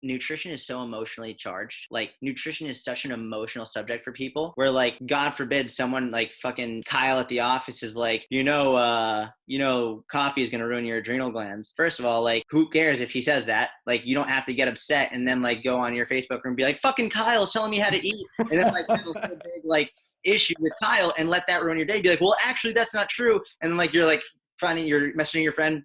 nutrition is so emotionally charged. Like nutrition is such an emotional subject for people where like, God forbid someone like fucking Kyle at the office is like, coffee is going to ruin your adrenal glands. First of all, like who cares if he says that? Like you don't have to get upset and then like go on your Facebook and be like, fucking Kyle's telling me how to eat. And then like have a whole big like issue with Kyle and let that ruin your day. Be like, well, actually that's not true. And then like, you're like you're messaging your friend,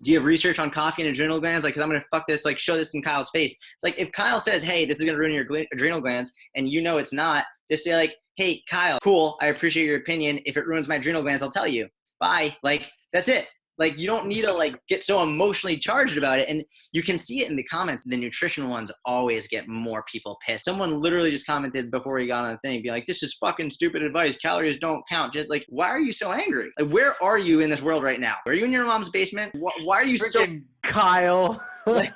do you have research on coffee and adrenal glands? Like, cause I'm going to fuck this, like show this in Kyle's face. It's like, if Kyle says, hey, this is going to ruin your adrenal glands and you know it's not, just say like, hey, Kyle, cool. I appreciate your opinion. If it ruins my adrenal glands, I'll tell you. Bye. Like, that's it. Like, you don't need to like get so emotionally charged about it. And you can see it in the comments. The nutrition ones always get more people pissed. Someone literally just commented before he got on the thing, be like, this is fucking stupid advice. Calories don't count. Just like, why are you so angry? Like, where are you in this world right now? Are you in your mom's basement? Why are you freaking so Kyle? like,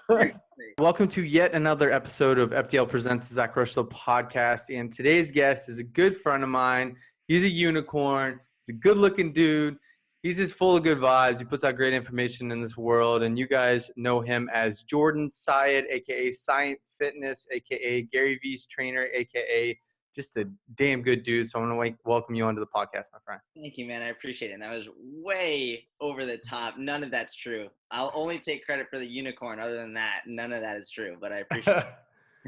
Welcome to yet another episode of FDL Presents the Zach Rushlow podcast. And today's guest is a good friend of mine. He's a unicorn. He's a good looking dude. He's just full of good vibes. He puts out great information in this world. And you guys know him as Jordan Syatt, a.k.a. Science Fitness, a.k.a. Gary V's trainer, a.k.a. just a damn good dude. So I want to welcome you onto the podcast, my friend. Thank you, man. I appreciate it. And that was way over the top. None of that's true. I'll only take credit for the unicorn. Other than that, none of that is true, but I appreciate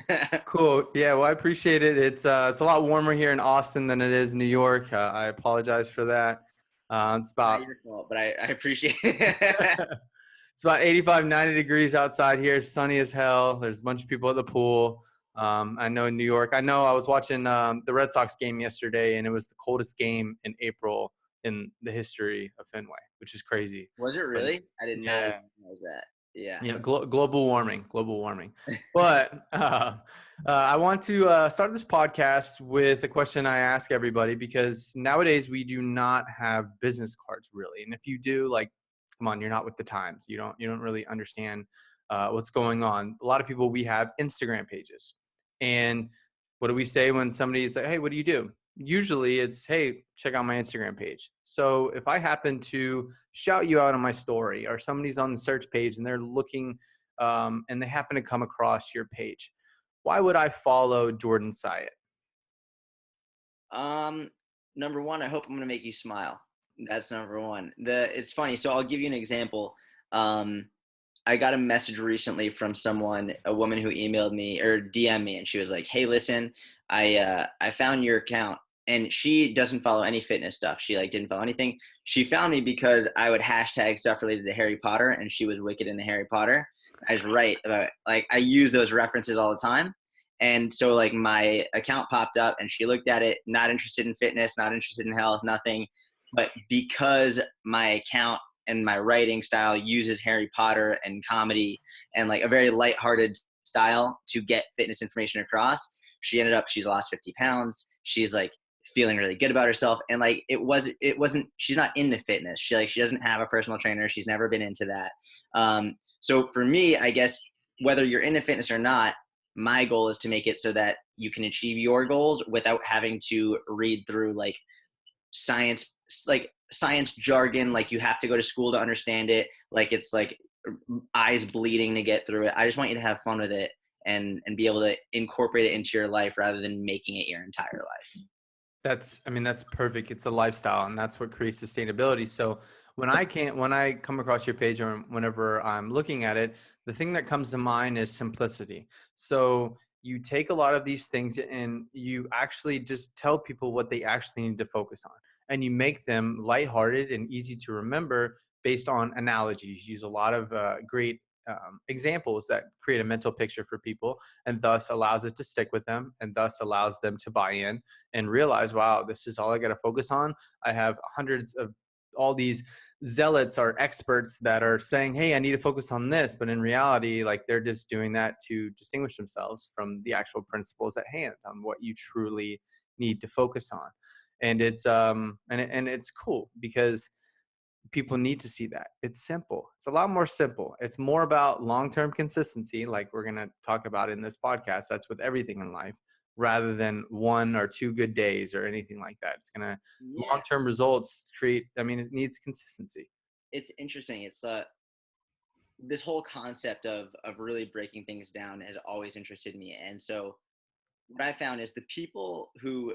it. Cool. Yeah, well, I appreciate it. It's a lot warmer here in Austin than it is in New York. I apologize for that. It's about not your fault, but I appreciate it. It's about 85, 90 degrees outside here. Sunny as hell. There's a bunch of people at the pool. I know in New York, I was watching the Red Sox game yesterday, and it was the coldest game in April in the history of Fenway, which is crazy. Was it really? I did not Yeah. know that. Yeah. Yeah, global warming. But I want to start this podcast with a question I ask everybody, because nowadays we do not have business cards really. And if you do, like, come on, you're not with the times. You don't really understand what's going on. A lot of people, we have Instagram pages. And what do we say when somebody's like, hey, what do you do? Usually it's, hey, check out my Instagram page. So if I happen to shout you out on my story, or somebody's on the search page and they're looking and they happen to come across your page, why would I follow Jordan Syatt? Number one, I hope I'm going to make you smile. That's number one. It's funny. So I'll give you an example. I got a message recently from a woman who emailed me or DM'd me, and she was like, hey, listen, I found your account. And she doesn't follow any fitness stuff. She like didn't follow anything. She found me because I would hashtag stuff related to Harry Potter, and she was wicked into Harry Potter. I was right about, like, I use those references all the time. And so like my account popped up and she looked at it, not interested in fitness, not interested in health, nothing. But because my account and my writing style uses Harry Potter and comedy and like a very lighthearted style to get fitness information across, she's lost 50 pounds. She's like feeling really good about herself. And like, it wasn't, she's not into fitness. She doesn't have a personal trainer. She's never been into that. So for me, I guess, whether you're into fitness or not, my goal is to make it so that you can achieve your goals without having to read through like science jargon. Like you have to go to school to understand it. Like it's like eyes bleeding to get through it. I just want you to have fun with it and be able to incorporate it into your life rather than making it your entire life. That's perfect. It's a lifestyle, and that's what creates sustainability. So when I come across your page or whenever I'm looking at it, the thing that comes to mind is simplicity. So you take a lot of these things and you actually just tell people what they actually need to focus on, and you make them lighthearted and easy to remember based on analogies. You use a lot of great examples that create a mental picture for people, and thus allows it to stick with them, and thus allows them to buy in and realize, wow, this is all I got to focus on. I have hundreds of all these zealots or experts that are saying, hey, I need to focus on this. But in reality, like, they're just doing that to distinguish themselves from the actual principles at hand on what you truly need to focus on. And it's it's cool because people need to see that. It's simple. It's a lot more simple. It's more about long-term consistency, like we're going to talk about in this podcast. That's with everything in life, rather than 1 or 2 good days or anything like that. It's going to long-term results create. I mean, it needs consistency. It's interesting. It's this whole concept of really breaking things down has always interested me. And so what I found is the people who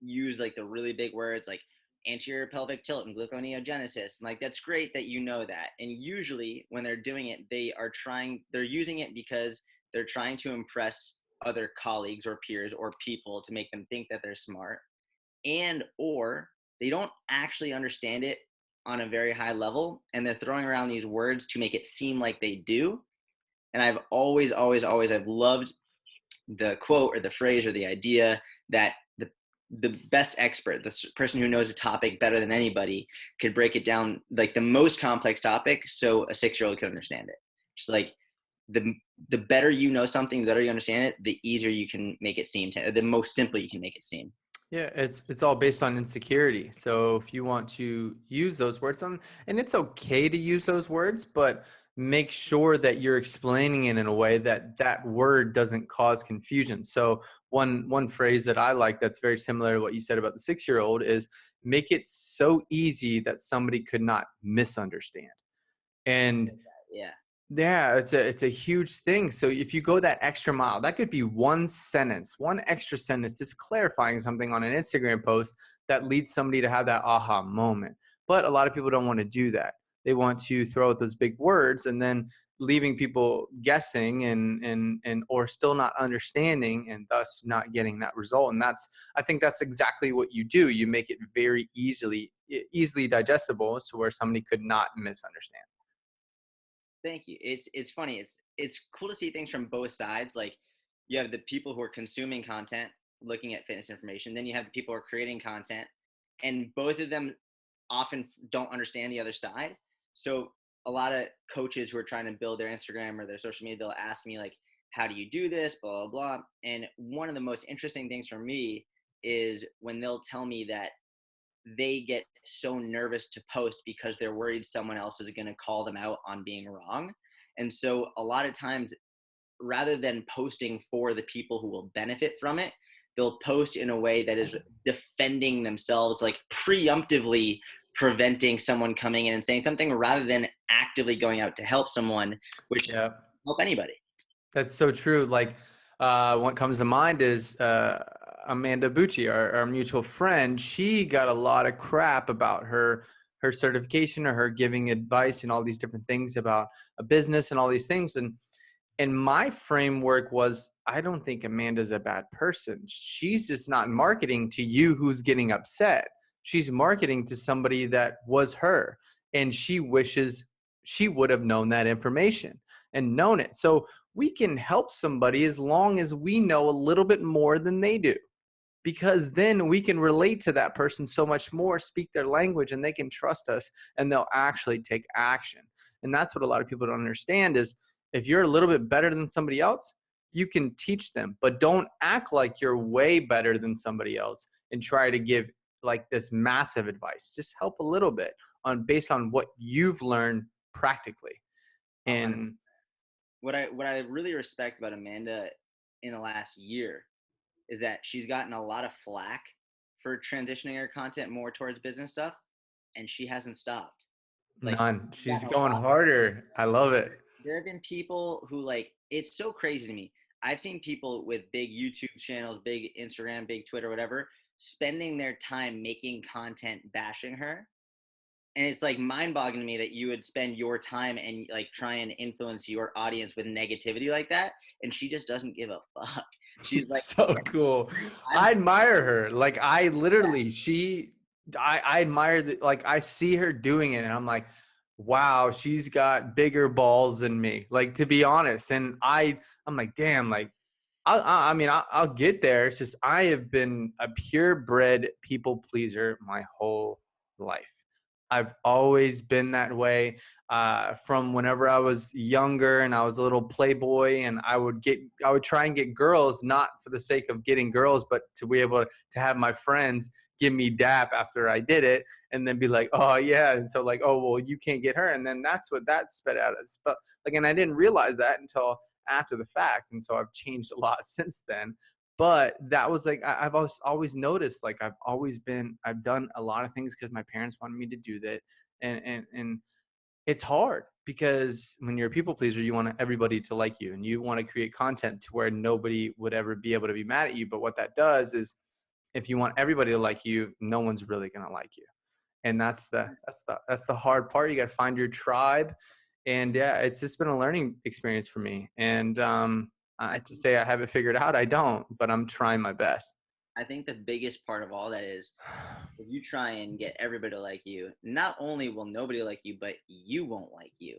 use like the really big words like anterior pelvic tilt and gluconeogenesis, and like that's great that you know that. And usually when they're doing it, they're using it because they're trying to impress other colleagues or peers or people to make them think that they're smart, and or they don't actually understand it on a very high level, and they're throwing around these words to make it seem like they do. And I've always I've loved the quote or the phrase or the idea that the best expert, the person who knows a topic better than anybody, could break it down like the most complex topic so a 6-year-old could understand it. Just like the the better you know something, the better you understand it, the easier you can make it seem, or the most simple you can make it seem. Yeah, it's all based on insecurity. So if you want to use those words, and it's okay to use those words, but make sure that you're explaining it in a way that that word doesn't cause confusion. So one phrase that I like that's very similar to what you said about the 6-year-old is make it so easy that somebody could not misunderstand. And Yeah. yeah, it's a huge thing. So if you go that extra mile, that could be one sentence, one extra sentence, just clarifying something on an Instagram post that leads somebody to have that aha moment. But a lot of people don't want to do that. They want to throw out those big words and then leaving people guessing and or still not understanding and thus not getting that result. And I think that's exactly what you do. You make it very easily digestible to where somebody could not misunderstand. Thank you. It's funny. It's cool to see things from both sides. Like you have the people who are consuming content, looking at fitness information. Then you have the people who are creating content, and both of them often don't understand the other side. So a lot of coaches who are trying to build their Instagram or their social media, they'll ask me like, "How do you do this?" Blah blah blah. And one of the most interesting things for me is when they'll tell me that they get so nervous to post because they're worried someone else is going to call them out on being wrong. And so a lot of times, rather than posting for the people who will benefit from it, they'll post in a way that is defending themselves, like preemptively preventing someone coming in and saying something rather than actively going out to help someone, which can Yeah. help anybody. That's so true. Like, what comes to mind is Amanda Bucci, our mutual friend. She got a lot of crap about her certification or her giving advice and all these different things about a business and all these things. And my framework was, I don't think Amanda's a bad person. She's just not marketing to you who's getting upset. She's marketing to somebody that was her, and she wishes she would have known that information and known it. So we can help somebody as long as we know a little bit more than they do, because then we can relate to that person so much more, speak their language, and they can trust us and they'll actually take action. And that's what a lot of people don't understand is if you're a little bit better than somebody else, you can teach them, but don't act like you're way better than somebody else and try to give like this massive advice. Just help a little bit on based on what you've learned practically. 100. And What I really respect about Amanda in the last year is that she's gotten a lot of flack for transitioning her content more towards business stuff, and she hasn't stopped. Like, none, she's she's gotten a going lot. harder. I love it. There have been people who like it's so crazy to me. I've seen people with big YouTube channels, big Instagram, big Twitter, whatever, spending their time making content bashing her. And it's like mind-boggling to me that you would spend your time and like try and influence your audience with negativity like that, and she just doesn't give a fuck. She's like, So cool. I'm I admire her. Like I literally, I admire that. Like I see her doing it and I'm like, wow, she's got bigger balls than me. Like to be honest. And I'm like, damn, like I mean, I'll get there. It's just I have been a purebred people pleaser my whole life. I've always been that way. From whenever I was younger and I was a little playboy, and I would try and get girls, not for the sake of getting girls, but to be able to have my friends give me dap after I did it, and then be like, oh yeah, and so like, oh well, you can't get her, and then that's what that sped out as. But like, and I didn't realize that until after the fact, and so I've changed a lot since then. But that was like I've always noticed, like I've done a lot of things because my parents wanted me to do that, and it's hard because when you're a people pleaser, you want everybody to like you and you want to create content to where nobody would ever be able to be mad at you. But what that does is if you want everybody to like you, no one's really going to like you. And that's the hard part. You got to find your tribe. And yeah, it's just been a learning experience for me. And I to think say I have it figured out, I don't, but I'm trying my best. I think the biggest part of all that is if you try and get everybody to like you, not only will nobody like you, but you won't like you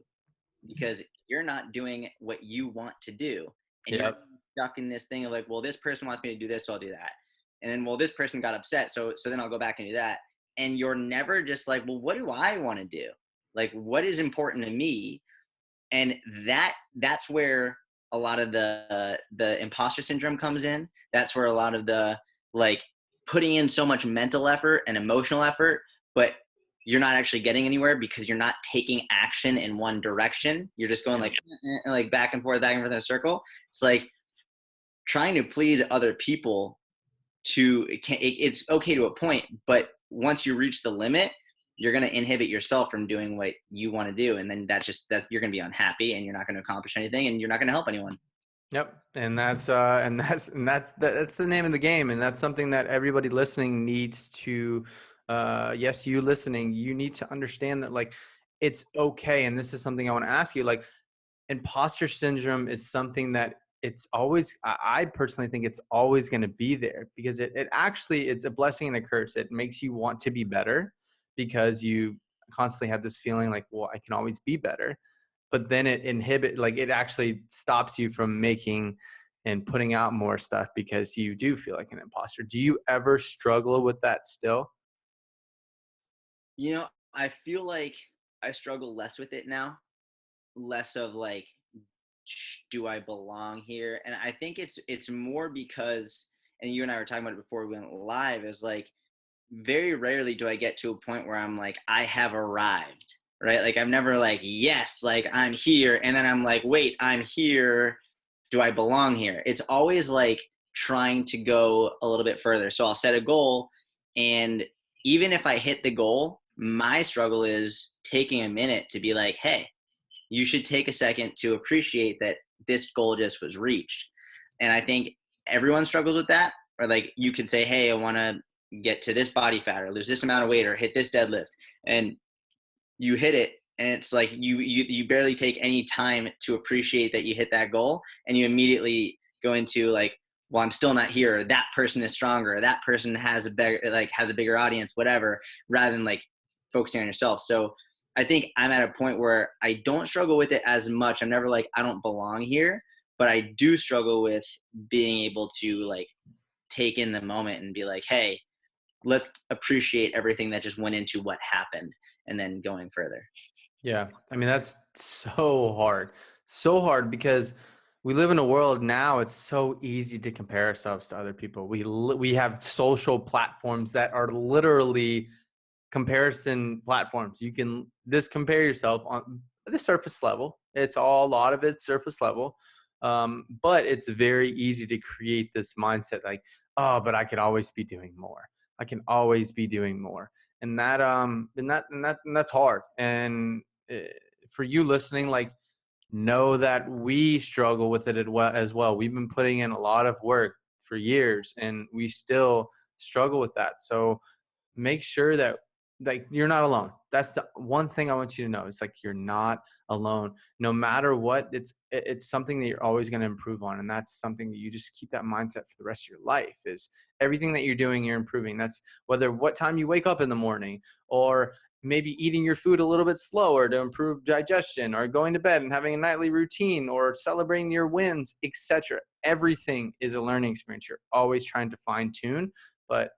because you're not doing what you want to do. And you're Yep. stuck in this thing of like, well, this person wants me to do this, so I'll do that. And then, well, this person got upset, so then I'll go back and do that. And you're never just like, well, what do I want to do? Like, what is important to me? And that's where a lot of the imposter syndrome comes in. That's where a lot of the like putting in so much mental effort and emotional effort, but you're not actually getting anywhere because you're not taking action in one direction. You're just going like back and forth in a circle. It's like trying to please other people it's okay to a point, but once you reach the limit, you're going to inhibit yourself from doing what you want to do. And then that's you're going to be unhappy and you're not going to accomplish anything and you're not going to help anyone. Yep. And that's the name of the game. And that's something that everybody listening needs to, yes, you listening, you need to understand that like, it's okay. And this is something I want to ask you, like imposter syndrome is something that it's always, I personally think it's always going to be there because it actually, it's a blessing and a curse. It makes you want to be better because you constantly have this feeling like, well, I can always be better. But then it actually stops you from making and putting out more stuff because you do feel like an imposter. Do you ever struggle with that still? You know, I feel like I struggle less with it now, less of like, do I belong here? And I think it's more because, and you and I were talking about it before we went live, is like very rarely do I get to a point where I'm like, I have arrived, right? Like I'm never like, yes, like I'm here. And then I'm like, wait, I'm here. Do I belong here? It's always like trying to go a little bit further. So I'll set a goal. And even if I hit the goal, my struggle is taking a minute to be like, hey, you should take a second to appreciate that this goal just was reached. And I think everyone struggles with that. Or like you could say, hey, I want to get to this body fat or lose this amount of weight or hit this deadlift. And you hit it and it's like you barely take any time to appreciate that you hit that goal and you immediately go into like, well, I'm still not here, or that person is stronger, or that person has a better, like has a bigger audience, whatever, rather than like focusing on yourself. So I think I'm at a point where I don't struggle with it as much. I'm never like I don't belong here, but I do struggle with being able to like take in the moment and be like, hey, let's appreciate everything that just went into what happened and then going further. Yeah. I mean, that's so hard. So hard because we live in a world now, it's so easy to compare ourselves to other people. We have social platforms that are literally comparison platforms. You can just compare yourself on the surface level. It's all a lot of it's surface level. But it's very easy to create this mindset like, oh, but I could always be doing more. I can always be doing more. And that's hard. And uh, for you listening, like know that we struggle with it as well. We've been putting in a lot of work for years and we still struggle with that. So make sure that like you're not alone. That's the one thing I want you to know. It's like you're not alone. No matter what, it's something that you're always going to improve on, and that's something that you just keep that mindset for the rest of your life. Is everything that you're doing, you're improving. That's whether what time you wake up in the morning, or maybe eating your food a little bit slower to improve digestion, or going to bed and having a nightly routine, or celebrating your wins, etc. Everything is a learning experience. You're always trying to fine tune, but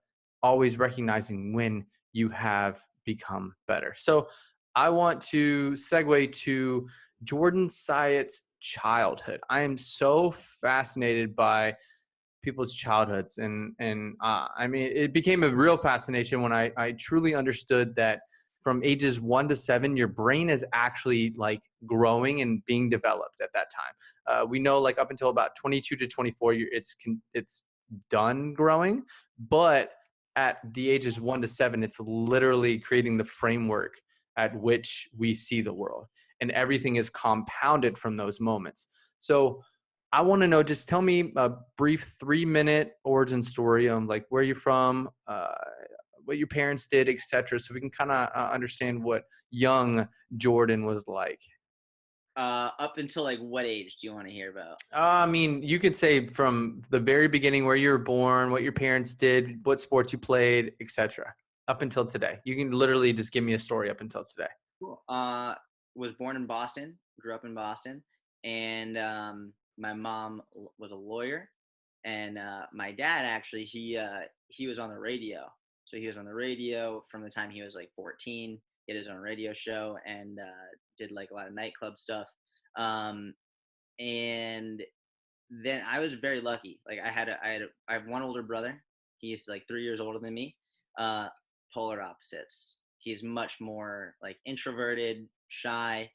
always recognizing when you have become better. So I want to segue to Jordan Syatt's childhood. I am so fascinated by people's childhoods. And I mean, it became a real fascination when I truly understood that from ages 1 to 7, your brain is actually like growing and being developed at that time. We know like up until about 22 to 24, it's done growing, but at the ages 1 to 7, it's literally creating the framework at which we see the world. And everything is compounded from those moments. So I want to know, just tell me a brief 3-minute origin story on like where you're from, what your parents did, etc. So we can kind of understand what young Jordan was like. Up until like what age do you want to hear about? I mean, you could say from the very beginning, where you were born, what your parents did, what sports you played, etc. Up until today. You can literally just give me a story up until today. Cool. Was born in Boston, grew up in Boston, and my mom was a lawyer, and my dad actually he was on the radio. So he was on the radio from the time he was like 14. He had his own radio show and did like a lot of nightclub stuff. Um, and then I was very lucky. Like I have one older brother. He's like 3 years older than me. Uh, Polar opposites. He's much more like introverted, shy,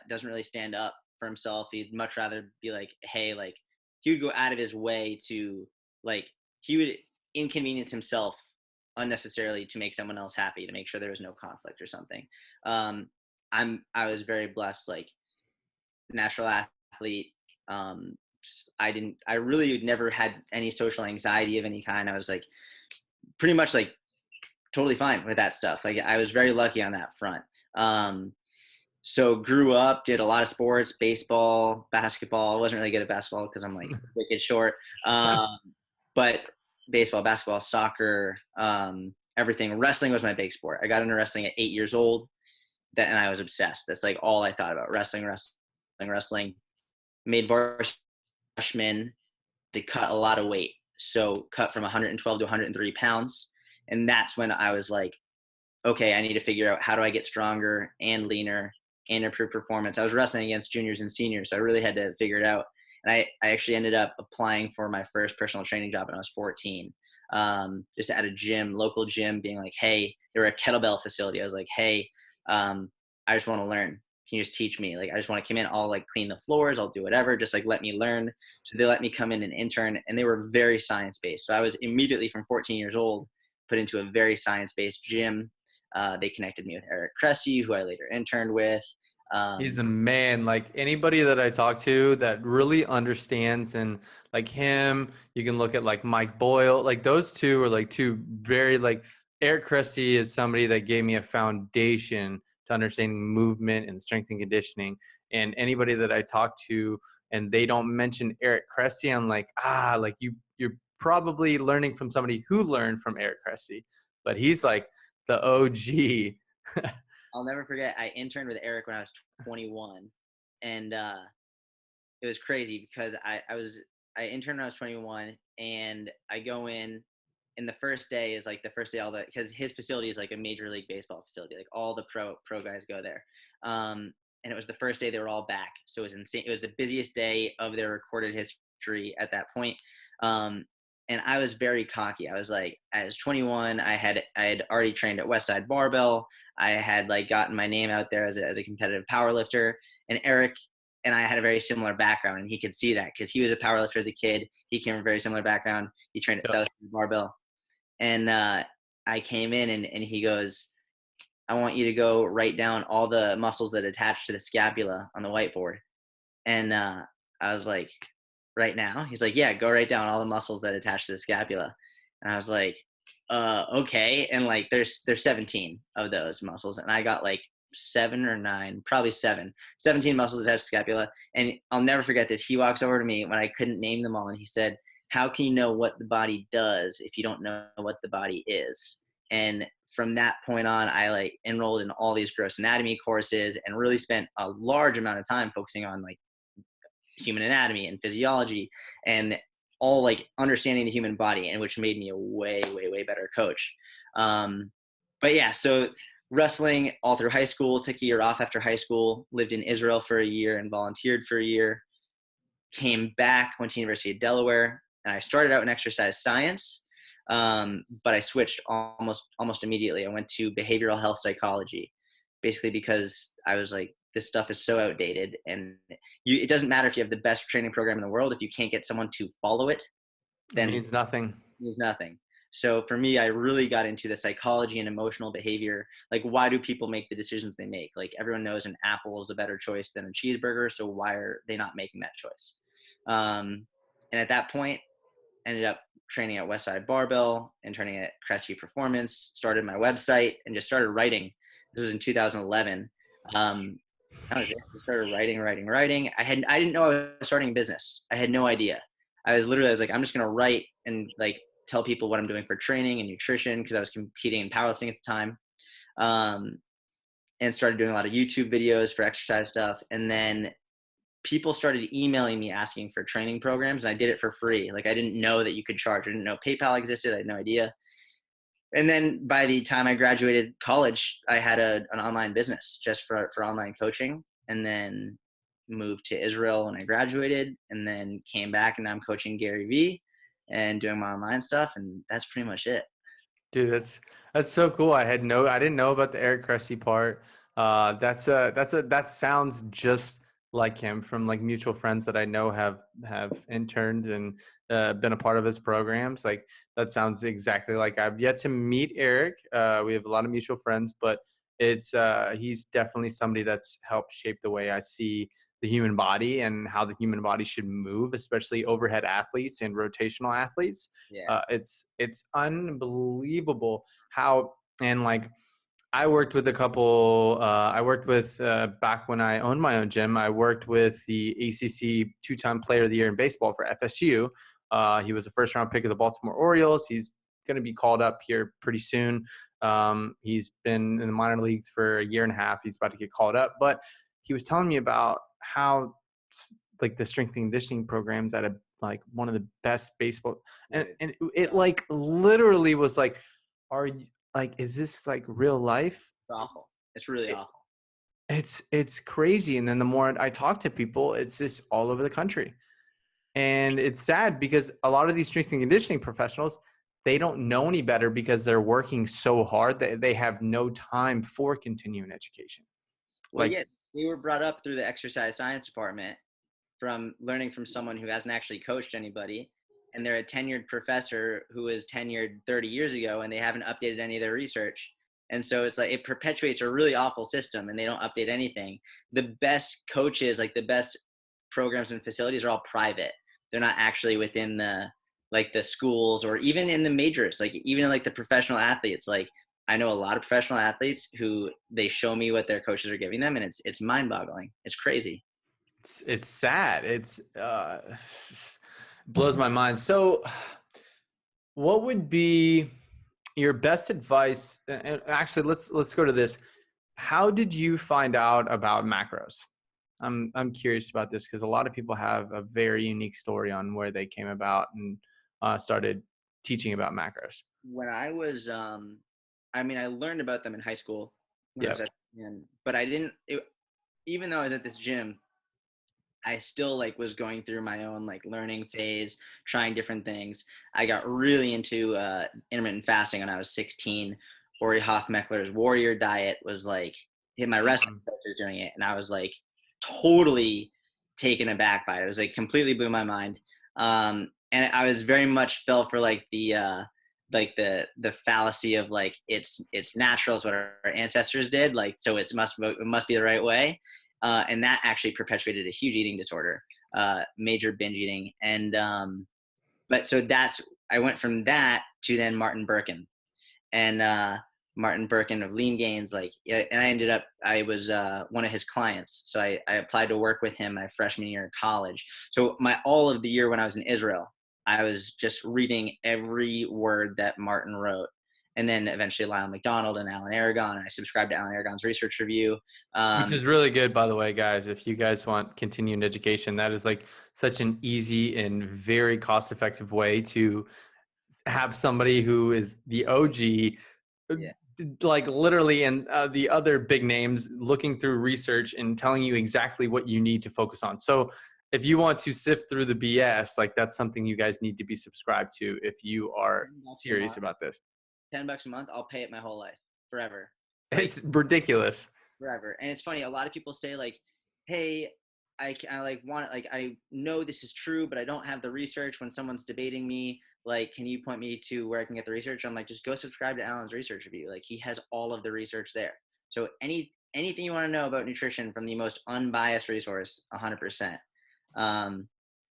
doesn't really stand up for himself. He'd much rather be like, hey, like he would go out of his way to like he would inconvenience himself unnecessarily to make someone else happy, to make sure there was no conflict or something. I was very blessed, like natural athlete. Um, I really never had any social anxiety of any kind. I was like pretty much like totally fine with that stuff. Like I was very lucky on that front. So grew up, did a lot of sports, baseball, basketball. I wasn't really good at basketball because I'm like wicked short. But baseball, basketball, soccer, everything. Wrestling was my big sport. I got into wrestling at 8 years old. And I was obsessed. That's like all I thought about: wrestling. Made varsity freshman to cut a lot of weight. So cut from 112 to 103 pounds. And that's when I was like, okay, I need to figure out how do I get stronger and leaner and improve performance. I was wrestling against juniors and seniors, so I really had to figure it out. And I actually ended up applying for my first personal training job when I was 14, just at a gym, local gym, being like, hey, they were a kettlebell facility. I was like, hey, I just want to learn. Can you just teach me? Like, I just want to come in, I'll like clean the floors, I'll do whatever, just like let me learn. So they let me come in and intern, and they were very science-based. So I was immediately from 14 years old put into a very science-based gym. They connected me with Eric Cressy, who I later interned with. He's a man. Like anybody that I talk to that really understands, and like him, you can look at like Mike Boyle. Like those two are like two very like Eric Cressy is somebody that gave me a foundation to understanding movement and strength and conditioning. And anybody that I talk to and they don't mention Eric Cressy, I'm like, like you're probably learning from somebody who learned from Eric Cressy, but he's like the OG. I'll never forget, I interned with Eric when I was 21, and it was crazy because I interned when I was 21, and I go in, and the first day is like the first day because his facility is like a major league baseball facility, like all the pro guys go there. And it was the first day they were all back, so it was insane. It was the busiest day of their recorded history at that point. And I was very cocky. I was 21. I had already trained at Westside Barbell. I had like gotten my name out there as a competitive power lifter. And Eric and I had a very similar background, and he could see that because he was a power lifter as a kid. He came from a very similar background. He trained at Southside Barbell. And I came in and he goes, I want you to go write down all the muscles that attach to the scapula on the whiteboard. And I was like, right now? He's like, yeah, go write down all the muscles that attach to the scapula. And I was like, okay. And like, there's 17 of those muscles. And I got like 7 or 9, probably 17 muscles attached to scapula. And I'll never forget this. He walks over to me when I couldn't name them all. And he said, how can you know what the body does if you don't know what the body is? And from that point on, I like enrolled in all these gross anatomy courses and really spent a large amount of time focusing on like human anatomy and physiology and all like understanding the human body, and which made me a way better coach. But yeah, so wrestling all through high school, took a year off after high school, lived in Israel for a year and volunteered for a year, came back, went to University of Delaware, and I started out in exercise science, but I switched almost immediately. I went to behavioral health psychology, basically because I was like, this stuff is so outdated, and it doesn't matter if you have the best training program in the world. If you can't get someone to follow it, then it means nothing. it means nothing. So for me, I really got into the psychology and emotional behavior. Like, why do people make the decisions they make? Like, everyone knows an apple is a better choice than a cheeseburger. So why are they not making that choice? And at that point, ended up training at Westside Barbell and training at Cressy Performance, started my website and just started writing. This was in 2011. I was just started writing. I didn't know I was starting a business. I had no idea. I was like, I'm just going to write and like tell people what I'm doing for training and nutrition, because I was competing in powerlifting at the time. And started doing a lot of YouTube videos for exercise stuff. And then people started emailing me asking for training programs, and I did it for free. Like, I didn't know that you could charge. I didn't know PayPal existed. I had no idea. And then by the time I graduated college, I had an online business just for online coaching, and then moved to Israel when I graduated, and then came back, and now I'm coaching Gary Vee and doing my online stuff. And that's pretty much it. Dude, that's so cool. I didn't know about the Eric Cressy part. That sounds just like him, from like mutual friends that I know have interned and been a part of his programs. Like, that sounds exactly like. I've yet to meet Eric. We have a lot of mutual friends, but he's definitely somebody that's helped shape the way I see the human body and how the human body should move, especially overhead athletes and rotational athletes. Yeah. It's unbelievable how, and like, I worked with a couple. I worked with back when I owned my own gym. I worked with the ACC two-time Player of the Year in baseball for FSU. He was a first-round pick of the Baltimore Orioles. He's going to be called up here pretty soon. He's been in the minor leagues for a year and a half. He's about to get called up, but he was telling me about how like the strength and conditioning programs at like one of the best baseball, and it like literally was like, are you like, is this like real life? It's awful. It's really awful. It's crazy. And then the more I talk to people, it's just all over the country. And it's sad because a lot of these strength and conditioning professionals, they don't know any better because they're working so hard that they have no time for continuing education. Well, Like, yeah, we were brought up through the exercise science department, from learning from someone who hasn't actually coached anybody, and they're a tenured professor who was tenured 30 years ago, and they haven't updated any of their research. And so it's like, it perpetuates a really awful system, and they don't update anything. The best coaches, like the best programs and facilities, are all private. They're not actually within the schools, or even in the majors, like even like the professional athletes. Like, I know a lot of professional athletes who they show me what their coaches are giving them, and it's mind-boggling. It's crazy. it's sad. It's blows my mind. So what would be your best advice? And actually, let's go to this. How did you find out about macros? I'm curious about this because a lot of people have a very unique story on where they came about and started teaching about macros. When I was, I mean, I learned about them in high school when I was Yep. at the gym, but I didn't, even though I was at this gym, I still like was going through my own like learning phase, trying different things. I got really into intermittent fasting when I was 16. Ori Hofmeckler's Warrior Diet was like, hit my wrestling Mhm. coach was doing it, and I was like totally taken aback by it. It was like completely blew my mind. And I was very much fell for like the fallacy of like, it's natural, it's what our ancestors did, like, so it must be the right way. And that actually perpetuated a huge eating disorder, major binge eating. And but so I went from that to then Martin Birkin, and Martin Birkin of Lean Gains, like, and I was one of his clients. So I applied to work with him my freshman year of college. So all of the year when I was in Israel, I was just reading every word that Martin wrote. And then eventually Lyle McDonald and Alan Aragon. And I subscribed to Alan Aragon's research review. Which is really good, by the way, guys. If you guys want continuing education, that is like such an easy and very cost-effective way to have somebody who is the OG, Yeah. like literally, and the other big names looking through research and telling you exactly what you need to focus on. So if you want to sift through the BS, like, that's something you guys need to be subscribed to if you are $10 a serious month, about this. $10 a month, I'll pay it my whole life, forever. Like, It's ridiculous. forever. And it's funny, a lot of people say like, hey, I like want, like, I know this is true, but I don't have the research. When someone's debating me, like, can you point me to where I can get the research? I'm like, just go subscribe to Alan's research review. Like, he has all of the research there. So anything you want to know about nutrition from the most unbiased resource, 100%. Um,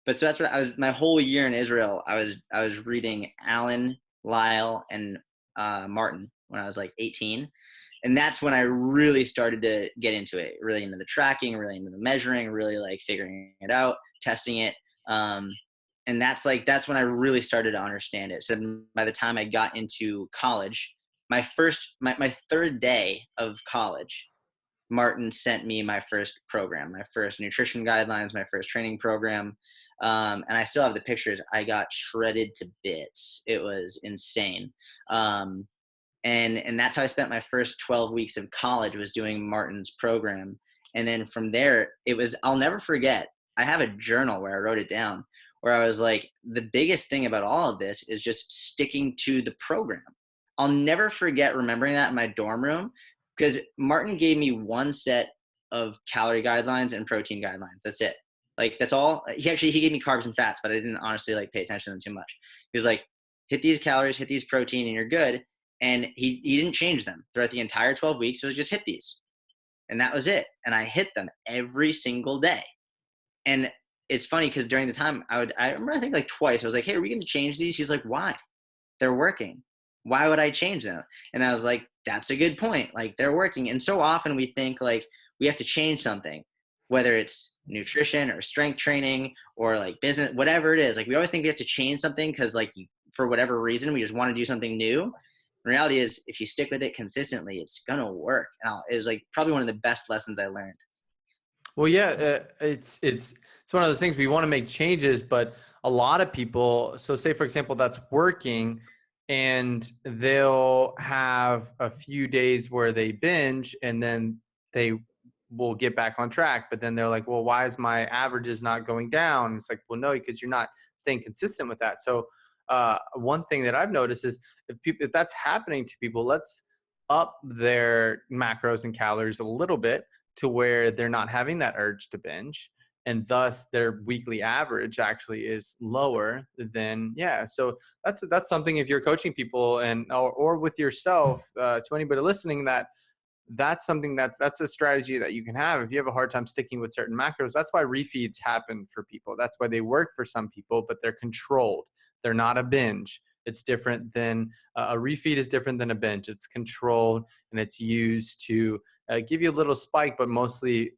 but so that's what I was, my whole year in Israel, I was reading Alan, Lyle, and Martin when I was like 18. And that's when I really started to get into it, really into the tracking, really into the measuring, really like figuring it out, testing it. Um, and that's when I really started to understand it. So by the time I got into college, my third day of college, Martin sent me my first program, my first nutrition guidelines, my first training program. And I still have the pictures. I got shredded to bits. It was insane. And that's how I spent my first 12 weeks of college, was doing Martin's program. And then from there, it was, I'll never forget, I have a journal where I wrote it down, where I was like, the biggest thing about all of this is just sticking to the program. I'll never forget remembering that in my dorm room, because Martin gave me one set of calorie guidelines and protein guidelines. That's it. Like, that's all. He gave me carbs and fats, but I didn't honestly like pay attention to them too much. He was like, hit these calories, hit these protein, and you're good. And he didn't change them throughout the entire 12 weeks. So just hit these. And that was it. And I hit them every single day. And it's funny because during the time I remember, I think like twice, I was like, hey, are we going to change these? He's like, why? They're working. Why would I change them? And I was like, that's a good point. Like, they're working. And so often we think like we have to change something, whether it's nutrition or strength training or like business, whatever it is. Like, we always think we have to change something because like for whatever reason, we just want to do something new. The reality is, if you stick with it consistently, it's going to work. And it was like probably one of the best lessons I learned. Well, yeah, it's one of those things. We want to make changes, but a lot of people. So, say for example, that's working, and they'll have a few days where they binge, and then they will get back on track. But then they're like, "Well, why is my averages not going down?" It's like, "Well, no, because you're not staying consistent with that." So, one thing that I've noticed is if that's happening to people, let's up their macros and calories a little bit to where they're not having that urge to binge, and thus their weekly average actually is lower than, yeah. So that's something, if you're coaching people and or with yourself, to anybody listening, that's something that's a strategy that you can have if you have a hard time sticking with certain macros. That's why refeeds happen for people. That's why they work for some people, but they're controlled. They're not a binge. It's different than a refeed is different than a binge. It's controlled, and it's used to give you a little spike, but mostly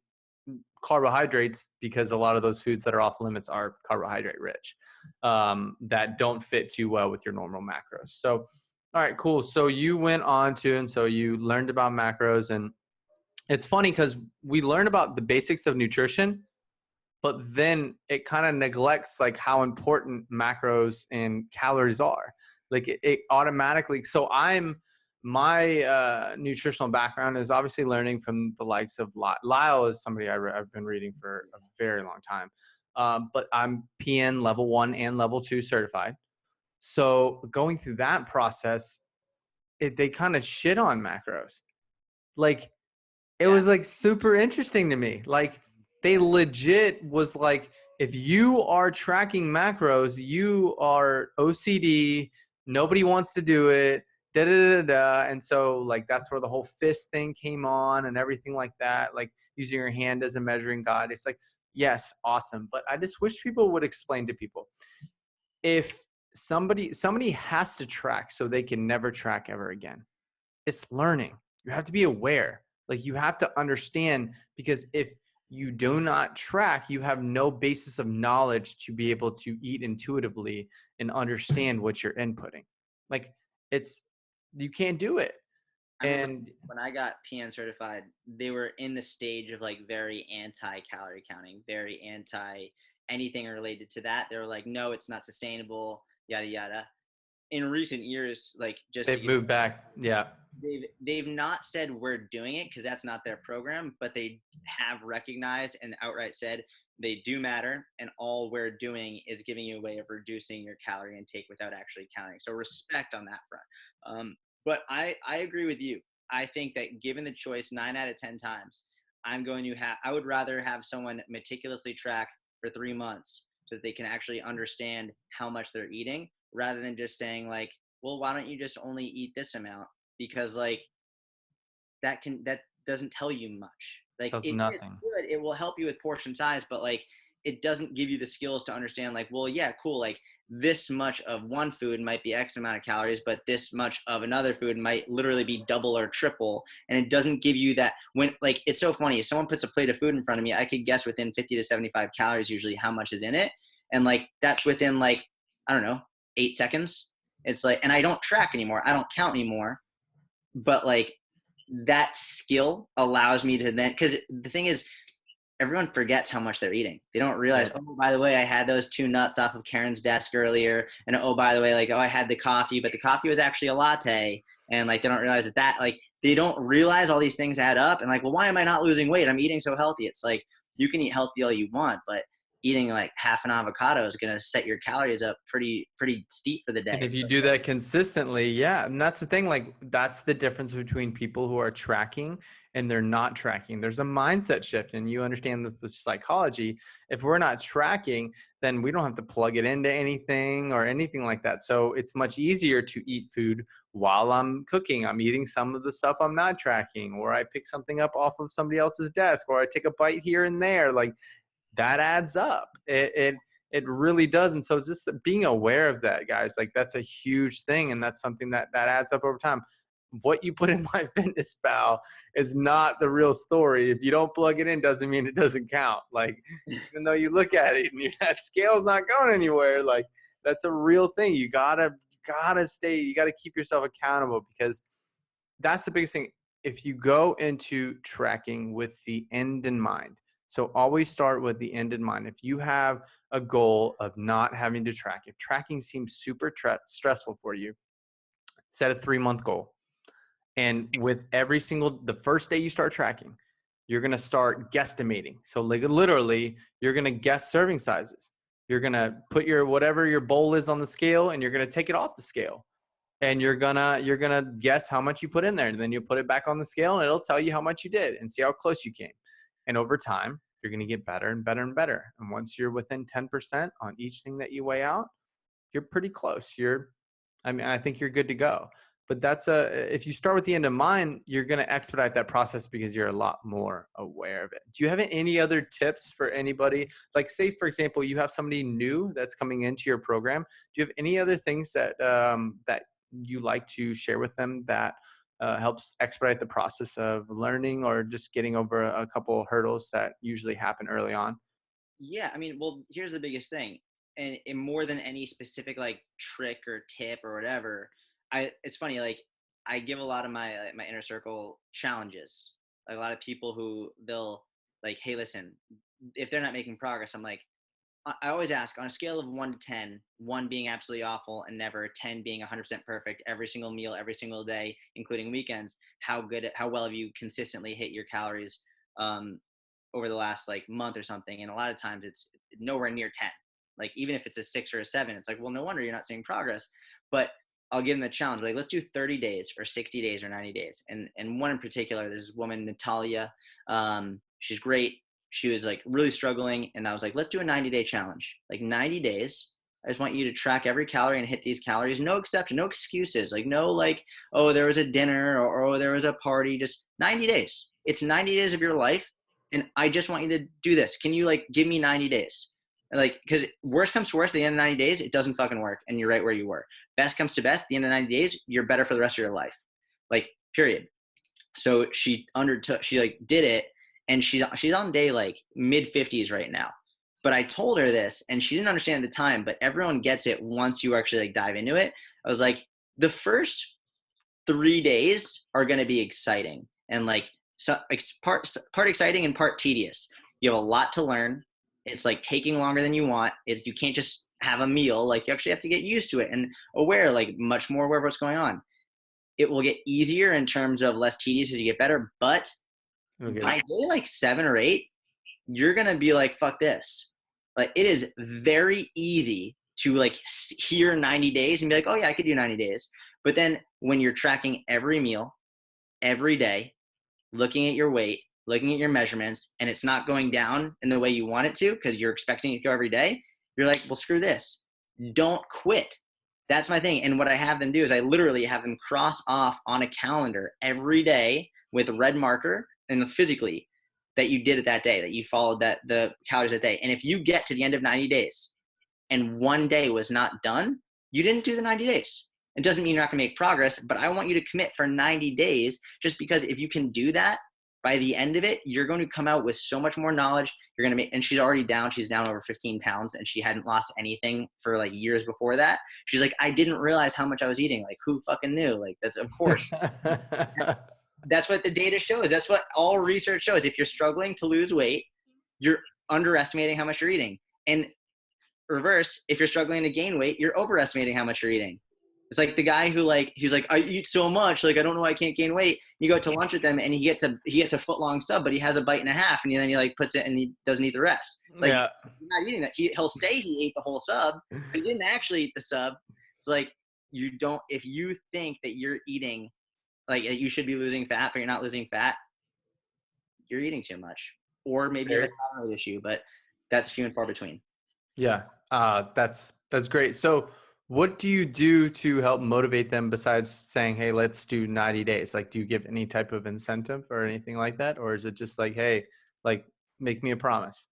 carbohydrates, because a lot of those foods that are off limits are carbohydrate rich, that don't fit too well with your normal macros. So, all right, cool. So you went on to, and so you learned about macros, and it's funny because we learn about the basics of nutrition, but then it kind of neglects like how important macros and calories are. Like it automatically. So my nutritional background is obviously learning from the likes of Lyle is somebody I've been reading for a very long time. But I'm PN level 1 and level 2 certified. So going through that process, they kind of shit on macros. Like, it was like super interesting to me. Like, they legit was like, if you are tracking macros, you are OCD. Nobody wants to do it. Da da da da. And so like that's where the whole fist thing came on and everything like that. Like using your hand as a measuring guide. It's like, yes, awesome. But I just wish people would explain to people, if somebody has to track so they can never track ever again. It's learning. You have to be aware. Like, you have to understand, because if you do not track, you have no basis of knowledge to be able to eat intuitively and understand what you're inputting. Like, you can't do it. I remember And when I got PN certified, they were in the stage of like very anti-calorie counting, very anti anything related to that. They were like, no, it's not sustainable, yada yada. In recent years, like, just to they've give, moved back. Yeah. they've not said we're doing it because that's not their program, but they have recognized and outright said they do matter, and all we're doing is giving you a way of reducing your calorie intake without actually counting. So respect on that front. But I agree with you. I think that given the choice 9 out of 10 times, I would rather have someone meticulously track for 3 months so that they can actually understand how much they're eating, rather than just saying like, well, why don't you just only eat this amount? Because like that doesn't tell you much. Like Does it is nothing. good. It will help you with portion size, but like it doesn't give you the skills to understand like, well, yeah, cool. Like this much of one food might be X amount of calories, but this much of another food might literally be double or triple. And it doesn't give you that when like, it's so funny. If someone puts a plate of food in front of me, I could guess within 50 to 75 calories, usually how much is in it. And like, that's within like, I don't know, 8 seconds. It's like, and I don't track anymore. I don't count anymore, but like that skill allows me to then, because the thing is, everyone forgets how much they're eating. They don't realize, Yep. oh, by the way, I had those 2 nuts off of Karen's desk earlier. And oh, by the way, like, oh, I had the coffee, but the coffee was actually a latte. And like, they don't realize that like, they don't realize all these things add up. And like, well, why am I not losing weight? I'm eating so healthy. It's like, you can eat healthy all you want, but eating like half an avocado is going to set your calories up pretty steep for the day. And if you So, do that consistently, yeah, and that's the thing, like that's the difference between people who are tracking and they're not tracking. There's a mindset shift, and you understand the psychology. If we're not tracking, then we don't have to plug it into anything or anything like that. So it's much easier to eat food while I'm cooking. I'm eating some of the stuff I'm not tracking, or I pick something up off of somebody else's desk, or I take a bite here and there. Like that adds up. It really does. And so just being aware of that, guys, like that's a huge thing. And that's something that adds up over time. What you put in My Fitness Pal is not the real story. If you don't plug it in, doesn't mean it doesn't count. Like, even though you look at it and that scale's not going anywhere, like that's a real thing. You gotta keep yourself accountable, because that's the biggest thing. If you go into tracking with the end in mind, so always start with the end in mind. If you have a goal of not having to track, if tracking seems super stressful for you, set a 3-month goal. And with the first day you start tracking, you're going to start guesstimating. So like literally, you're going to guess serving sizes. You're going to put whatever your bowl is on the scale, and you're going to take it off the scale. And you're gonna guess how much you put in there, and then you put it back on the scale, and it'll tell you how much you did and see how close you came. And over time, you're gonna get better and better and better. And once you're within 10% on each thing that you weigh out, you're pretty close. I think you're good to go. But if you start with the end in mind, you're gonna expedite that process because you're a lot more aware of it. Do you have any other tips for anybody? Like, say for example, you have somebody new that's coming into your program. Do you have any other things that you like to share with them that helps expedite the process of learning or just getting over a couple of hurdles that usually happen early on? yeah, I mean, well, here's the biggest thing, and more than any specific like trick or tip or whatever, it's funny, like I give a lot of my inner circle challenges. Like a lot of people who they'll like, hey, listen, if they're not making progress, I'm like, I always ask on a scale of 1 to 10, 1 being absolutely awful and never, 10 being 100% perfect, every single meal, every single day, including weekends, how well have you consistently hit your calories um, over the last like month or something? And a lot of times it's nowhere near 10. Like even if it's a 6 or a 7, it's like, well, no wonder you're not seeing progress. But I'll give them the challenge. Like, let's do 30 days or 60 days or 90 days. And one in particular, there's this woman, Natalia. She's great. She was like really struggling. And I was like, let's do a 90-day challenge. Like 90 days. I just want you to track every calorie and hit these calories. No exception, no excuses. Like no like, oh, there was a dinner or oh, there was a party. Just 90 days. It's 90 days of your life. And I just want you to do this. Can you like give me 90 days? Like, because worst comes to worst, at the end of 90 days, it doesn't fucking work. And you're right where you were. Best comes to best, at the end of 90 days, you're better for the rest of your life. Like, period. So she like did it. And she's on day like mid 50s right now. But I told her this and she didn't understand at the time, but everyone gets it once you actually like dive into it. I was like, the first 3 days are going to be exciting and like part exciting and part tedious. You have a lot to learn. It's like taking longer than you want. You can't just have a meal. Like you actually have to get used to it and much more aware of what's going on. It will get easier in terms of less tedious as you get better. But Okay. by day like 7 or 8, you're going to be like, fuck this. Like it is very easy to like hear 90 days and be like, oh yeah, I could do 90 days. But then when you're tracking every meal, every day, looking at your weight, looking at your measurements, and it's not going down in the way you want it to because you're expecting it to go every day, you're like, well, screw this. Don't quit. That's my thing. And what I have them do is I literally have them cross off on a calendar every day with a red marker and physically that you did it that day, that you followed the calories that day. And if you get to the end of 90 days and one day was not done, you didn't do the 90 days. It doesn't mean you're not going to make progress, but I want you to commit for 90 days, just because if you can do that, by the end of it, you're going to come out with so much more knowledge. You're going to make, and she's already down. She's down over 15 pounds, and she hadn't lost anything for like years before that. She's like, I didn't realize how much I was eating. Like, who fucking knew? Like, that's, of course. That's what the data shows. That's what all research shows. If you're struggling to lose weight, you're underestimating how much you're eating. And reverse, if you're struggling to gain weight, you're overestimating how much you're eating. It's like the guy who he's like, I eat so much, like I don't know why I can't gain weight. You go to lunch with him and he gets a foot long sub, but he has a bite and a half, and then he like puts it and he doesn't eat the rest. It's like, yeah, he's not eating that. He'll say he ate the whole sub, but he didn't actually eat the sub. It's like, if you think that you're eating, like you should be losing fat, but you're not losing fat, you're eating too much, or maybe you have a thyroid issue, but that's few and far between. Yeah. That's great. So what do you do to help motivate them besides saying, hey, let's do 90 days? Like, do you give any type of incentive or anything like that? Or is it just like, hey, like, make me a promise?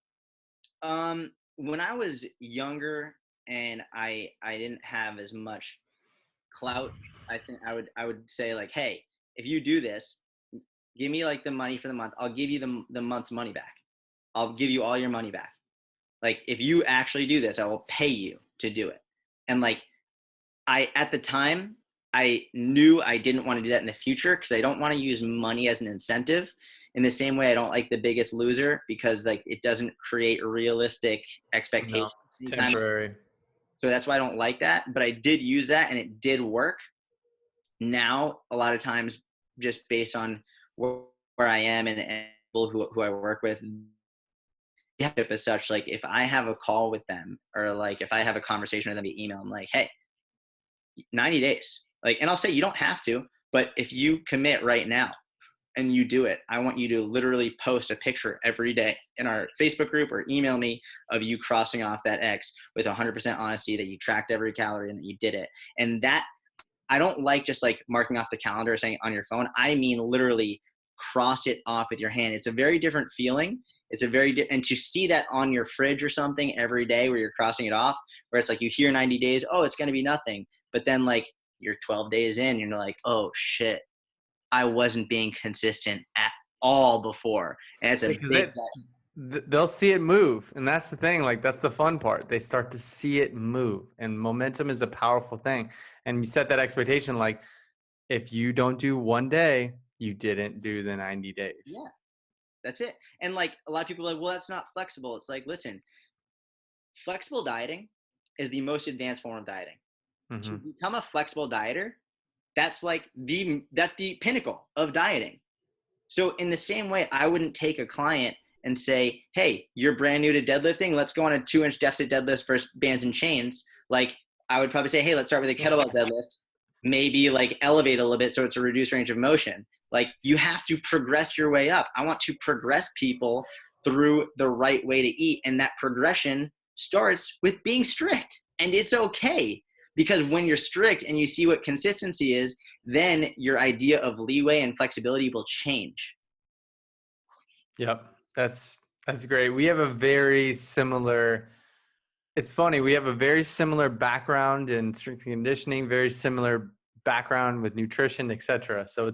When I was younger and I didn't have as much clout, I think I would say like, hey, if you do this, give me like the money for the month. I'll give you the month's money back. I'll give you all your money back. Like, if you actually do this, I will pay you to do it. And like, at the time, I knew I didn't want to do that in the future because I don't want to use money as an incentive. In the same way, I don't like The Biggest Loser because like it doesn't create realistic expectations. No, it's temporary. So that's why I don't like that. But I did use that and it did work. Now, a lot of times, just based on where I am and people who I work with, as such, like if I have a call with them or like if I have a conversation with them via email, I'm like, hey, 90 days. Like, and I'll say you don't have to, but if you commit right now and you do it, I want you to literally post a picture every day in our Facebook group or email me of you crossing off that X with 100% honesty that you tracked every calorie and that you did it. And that, I don't like just like marking off the calendar or saying on your phone. I mean, literally cross it off with your hand. It's a very different feeling. It's a and to see that on your fridge or something every day where you're crossing it off, where it's like you hear 90 days, oh, it's going to be nothing. But then like you're 12 days in, you're like, oh shit, I wasn't being consistent at all before. And it's a big they'll see it move. And that's the thing. Like, that's the fun part. They start to see it move, and momentum is a powerful thing. And you set that expectation. Like, if you don't do one day, you didn't do the 90 days. Yeah, that's it. And like a lot of people are like, well, that's not flexible. It's like, listen, flexible dieting is the most advanced form of dieting. Mm-hmm. To become a flexible dieter, that's the pinnacle of dieting. So in the same way, I wouldn't take a client and say, hey, you're brand new to deadlifting. Let's go on a 2-inch deficit deadlift for bands and chains. Like, I would probably say, hey, let's start with a kettlebell deadlift. Maybe like elevate a little bit so it's a reduced range of motion. Like, you have to progress your way up. I want to progress people through the right way to eat. And that progression starts with being strict. And it's okay. Because when you're strict and you see what consistency is, then your idea of leeway and flexibility will change. Yep. That's great. We have a very similar, it's funny, we have a very similar background in strength and conditioning, very similar background with nutrition, etc. So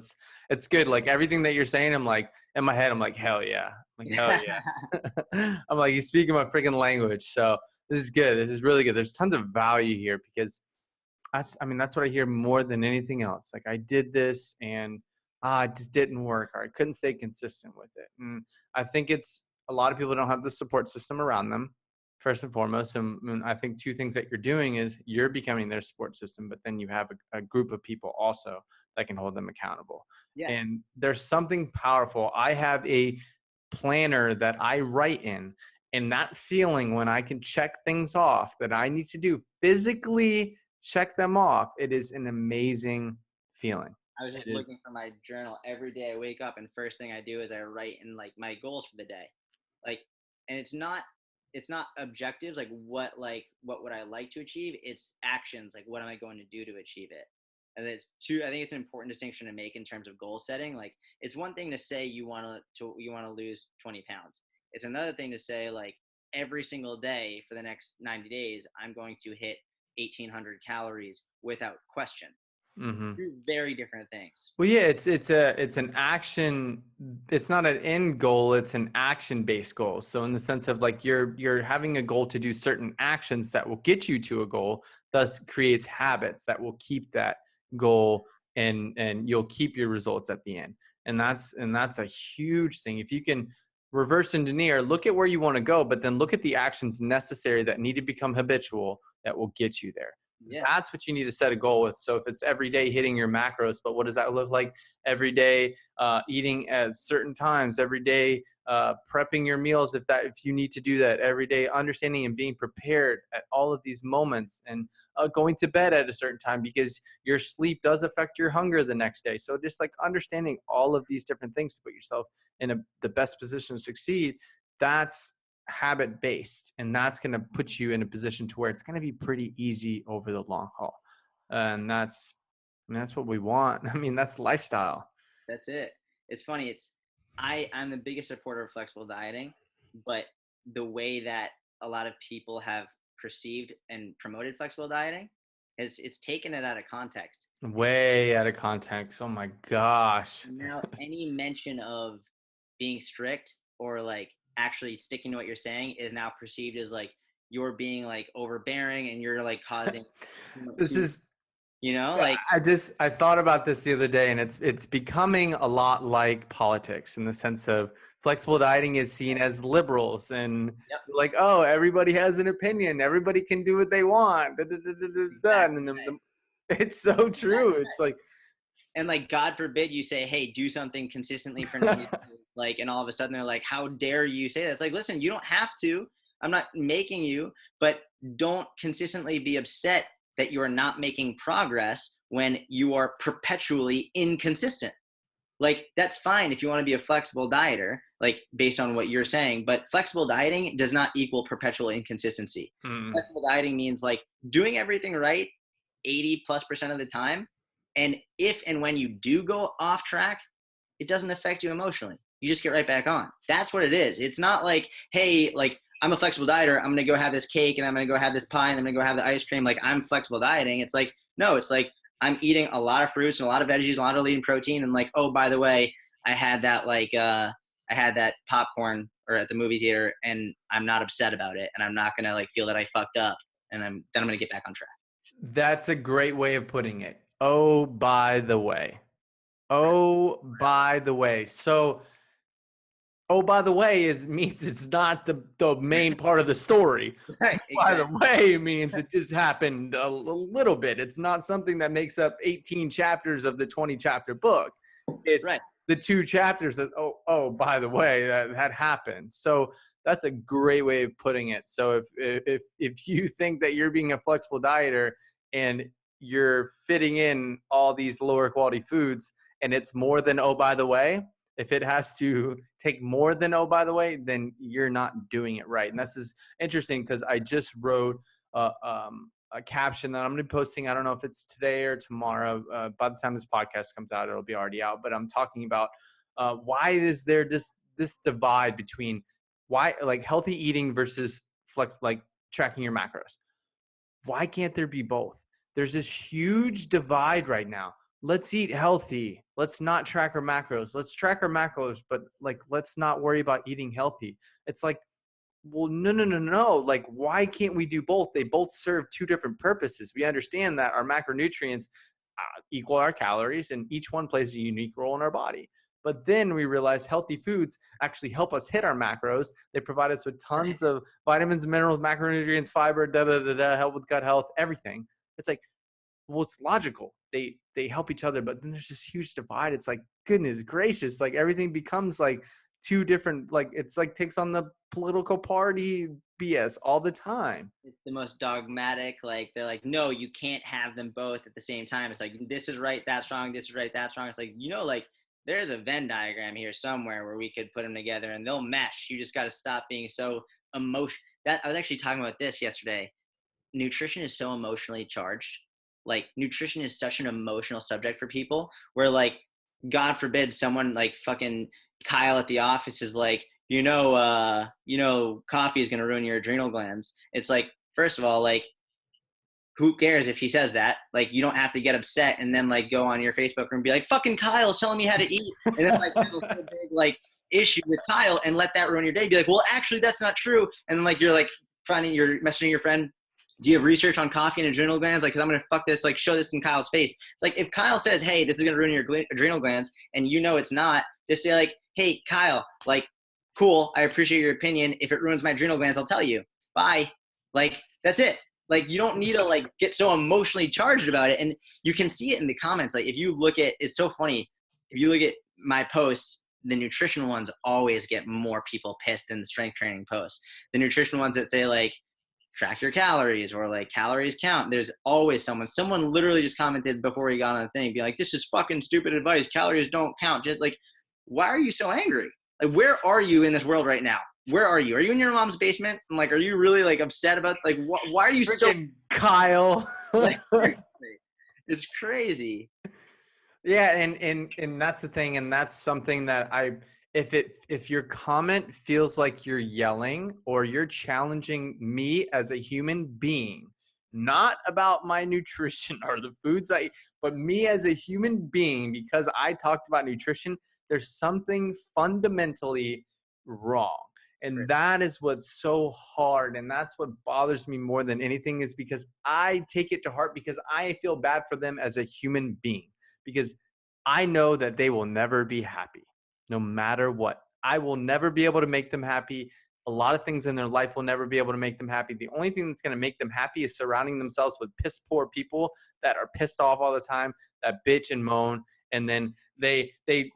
it's good. Like, everything that you're saying, I'm like, in my head, I'm like, hell yeah. I'm like, hell yeah. I'm like, you're speaking my freaking language. So this is good. This is really good. There's tons of value here because I mean, that's what I hear more than anything else. Like, I did this and it just didn't work, or I couldn't stay consistent with it. And I think it's a lot of people don't have the support system around them, first and foremost. And I think two things that you're doing is you're becoming their support system, but then you have a group of people also that can hold them accountable. Yeah. And there's something powerful. I have a planner that I write in, and that feeling when I can check things off that I need to do physically, check them off, it is an amazing feeling. I was just It looking is. for my journal every day. I wake up and first thing I do is I write in like my goals for the day. Like, and it's not objectives like what would I like to achieve? It's actions like what am I going to do to achieve it? And I think it's an important distinction to make in terms of goal setting. Like it's one thing to say you want to lose 20 pounds. It's another thing to say like every single day for the next 90 days I'm going to hit 1800 calories without question. Hmm. Two very different things. Well, yeah, it's an action. It's not an end goal. It's an action based goal. So in the sense of like you're having a goal to do certain actions that will get you to a goal, thus creates habits that will keep that goal, and you'll keep your results at the end. And that's a huge thing. If you can reverse engineer, look at where you want to go, but then look at the actions necessary that need to become habitual that will get you there. Yeah. That's what you need to set a goal with. So if it's every day hitting your macros, but what does that look like? Every day eating at certain times, every day prepping your meals if you need to do that every day, understanding and being prepared at all of these moments, and going to bed at a certain time because your sleep does affect your hunger the next day. So just like understanding all of these different things to put yourself in the best position to succeed, that's habit based, and that's going to put you in a position to where it's going to be pretty easy over the long haul. And that's what we want. I mean, that's lifestyle. That's it. It's funny. I'm the biggest supporter of flexible dieting, but the way that a lot of people have perceived and promoted flexible dieting is it's taken it out of context. Way out of context. Oh my gosh. Now any mention of being strict or like actually sticking to what you're saying is now perceived as like you're being like overbearing and you're like causing This too, is like I thought about this the other day, and it's becoming a lot like politics in the sense of flexible dieting is seen as liberals, and yep, like, oh, everybody has an opinion, everybody can do what they want, da, da, da, da, da, da. exactly And right. it's so true. Exactly. It's like, And like God forbid you say, hey, do something consistently for 90 days, like, and all of a sudden they're like, how dare you say that? It's like, listen, you don't have to. I'm not making you, but don't consistently be upset that you are not making progress when you are perpetually inconsistent. Like that's fine if you want to be a flexible dieter, like based on what you're saying, but flexible dieting does not equal perpetual inconsistency. mm, Flexible dieting means like doing everything right 80+% of the time. And if and when you do go off track, it doesn't affect you emotionally. You just get right back on. That's what it is. It's not like, hey, like I'm a flexible dieter. I'm going to go have this cake and I'm going to go have this pie and I'm going to go have the ice cream. Like I'm flexible dieting. It's like, no, it's like I'm eating a lot of fruits and a lot of veggies, a lot of lean protein. And like, oh, by the way, I had that I had that popcorn or at the movie theater and I'm not upset about it. And I'm not going to like feel that I fucked up. And then I'm going to get back on track. that's a great way of putting it. Oh, by the way. Right. Oh, by the way. So oh, by the way, is means it's not the main part of the story. Right. By the Exactly. way means it just happened a little bit. It's not something that makes up 18 chapters of the 20 chapter book. It's Right. the two chapters that by the way, that happened. So that's a great way of putting it. So if you think that you're being a flexible dieter and you're fitting in all these lower quality foods and it's more than oh by the way, if it has to take more than oh by the way, then you're not doing it right. And this is interesting because I just wrote a caption that I'm going to be posting. I don't know if it's today or tomorrow. By the time this podcast comes out, it'll be already out. But I'm talking about why is there this divide between why like healthy eating versus flex like tracking your macros. Why can't there be both? There's this huge divide right now. Let's eat healthy. Let's not track our macros. Let's track our macros, but like let's not worry about eating healthy. It's like, well, no, no, no, no. Like, why can't we do both? They both serve two different purposes. We understand that our macronutrients equal our calories, and each one plays a unique role in our body. But then we realized healthy foods actually help us hit our macros. They provide us with Right. tons of vitamins, minerals, macronutrients, fiber, da da da da, help with gut health, everything. It's like, well, it's logical. They help each other, but then there's this huge divide. It's like, goodness gracious, like everything becomes like two different, like it's like takes on the political party BS all the time. It's the most dogmatic. Like they're like, no, you can't have them both at the same time. It's like, this is right, that's wrong. This is right, that's wrong. It's like, like there's a Venn diagram here somewhere where we could put them together and they'll mesh. You just got to stop being so emotional. That I was actually talking about this yesterday. Nutrition is so emotionally charged. Like nutrition is such an emotional subject for people where like, God forbid someone like fucking Kyle at the office is like, coffee is going to ruin your adrenal glands. It's like, first of all, like, who cares if he says that? Like, you don't have to get upset and then like go on your Facebook and be like, fucking Kyle's telling me how to eat. And then like have a whole big like issue with Kyle and let that ruin your day. Be like, well, actually that's not true. And then like, you're like you're messaging your friend. Do you have research on coffee and adrenal glands? Like, cause I'm going to fuck this, like show this in Kyle's face. It's like, if Kyle says, hey, this is going to ruin your adrenal glands and it's not, just say like, hey, Kyle, like, cool. I appreciate your opinion. If it ruins my adrenal glands, I'll tell you. Bye. Like, that's it. Like, you don't need to like get so emotionally charged about it. And you can see it in the comments. Like, if you look at, it's so funny. If you look at my posts, the nutrition ones always get more people pissed than the strength training posts. The nutrition ones that say like, track your calories or like calories count. There's always someone literally just commented before he got on the thing, be like, this is fucking stupid advice. Calories don't count. Just like, why are you so angry? Like, where are you in this world right now? Where are you? Are you in your mom's basement? And like, are you really like upset about like, why are you Freaking Kyle? like, it's crazy. Yeah, and that's the thing, and that's something that if your comment feels like you're yelling or you're challenging me as a human being, not about my nutrition or the foods I eat, but me as a human being, because I talked about nutrition, there's something fundamentally wrong. And that is what's so hard. And that's what bothers me more than anything, is because I take it to heart, because I feel bad for them as a human being, because I know that they will never be happy no matter what. I will never be able to make them happy. A lot of things in their life will never be able to make them happy. The only thing that's going to make them happy is surrounding themselves with piss poor people that are pissed off all the time, that bitch and moan, and then they